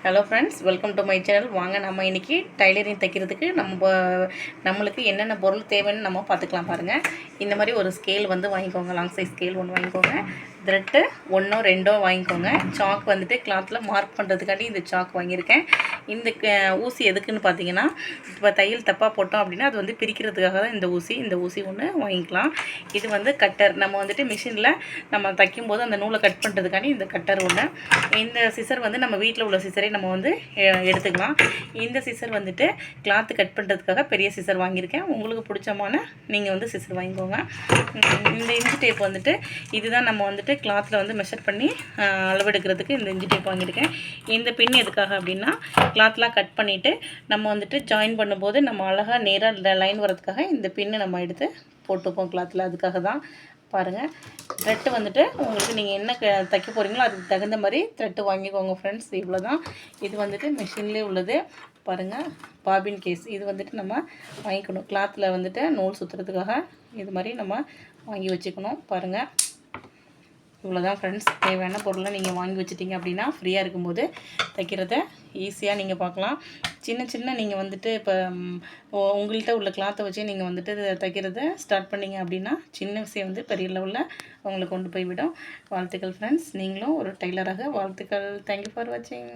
Hello friends, welcome to my channel. வாங்க நம்ம இன்றைக்கி டைலரிங் தைக்கிறதுக்கு நம்மளுக்கு என்னென்ன பொருள் தேவைன்னு நம்ம பார்த்துக்கலாம். பாருங்கள், இந்த மாதிரி ஒரு ஸ்கேல் வந்து வாங்கிக்கோங்க. லாங் சைஸ் ஸ்கேல் ஒன்று வாங்கிக்கோங்க. த்ரெட்டு 1ஓ 2ஓ வாங்கிக்கோங்க. சாக் வந்துட்டு கிளாத்தில் மார்க் பண்ணுறதுக்காண்டி இந்த சாக் வாங்கியிருக்கேன். இந்த ஊசி எதுக்குன்னு பார்த்தீங்கன்னா, இப்போ தையல் தப்பாக போட்டோம் அப்படின்னா அது வந்து பிரிக்கிறதுக்காக தான் இந்த ஊசி ஒன்று வாங்கிக்கலாம். இது வந்து கட்டர். நம்ம வந்துட்டு மிஷினில் நம்ம தைக்கும்போது அந்த நூலை கட் பண்ணுறதுக்காண்டி இந்த கட்டர் ஒன்று. இந்த சிசர் வந்து நம்ம வீட்டில் உள்ள சிசரே நம்ம வந்து எடுத்துக்கலாம். இந்த சிசர் வந்துட்டு கிளாத்து கட் பண்ணுறதுக்காக பெரிய சிசர் வாங்கியிருக்கேன். உங்களுக்கு பிடிச்சமான நீங்கள் வந்து சிசர் வாங்கிக்கோங்க. இந்த இன்ச்சி டேப் வந்துட்டு இதுதான் நம்ம வந்துட்டு கிளாத்தில் வந்து மெஷர் பண்ணி அளவெடுக்கிறதுக்கு இந்த இன்ச்சி டேப் வாங்கியிருக்கேன். இந்த பின் எதுக்காக அப்படின்னா, கிளாத்லாம் கட் பண்ணிவிட்டு நம்ம வந்துட்டு ஜாயின் பண்ணும்போது நம்ம அழகாக நேராக லைன் வரதுக்காக இந்த பின்னு நம்ம எடுத்து போட்டுப்போம் கிளாத்தில். அதுக்காக தான். பாருங்கள், த்ரெட்டு வந்துட்டு உங்களுக்கு நீங்கள் என்ன தைக்க போகிறீங்களோ அதுக்கு தகுந்த மாதிரி த்ரெட்டு வாங்கிக்கோங்க ஃப்ரெண்ட்ஸ். இவ்வளோ தான். இது வந்துட்டு மிஷின்லேயே உள்ளது. பாருங்கள், பாபின் கேஸ். இது வந்துட்டு நம்ம வாங்கிக்கணும். கிளாத்தில் வந்துட்டு நூல் சுற்றுறதுக்காக இது மாதிரி நம்ம வாங்கி வச்சுக்கணும். பாருங்கள், இவ்வளோதான் ஃப்ரெண்ட்ஸ். தேவையான பொருளை நீங்கள் வாங்கி வச்சிட்டிங்க அப்படின்னா ஃப்ரீயாக இருக்கும்போது தைக்கிறத ஈஸியாக நீங்கள் பார்க்கலாம். சின்ன நீங்கள் வந்துட்டு இப்போ உங்கள்கிட்ட உள்ள கிளாத்தை வச்சு நீங்கள் வந்துட்டு தைக்கிறத ஸ்டார்ட் பண்ணிங்க அப்படின்னா சின்ன விஷயம் வந்து பெரிய லெவலில் உங்களை கொண்டு போய் விடும். வாழ்த்துக்கள் ஃப்ரெண்ட்ஸ். நீங்களும் ஒரு டெய்லராக வாழ்த்துக்கள். தேங்க்யூ ஃபார் வாட்சிங்.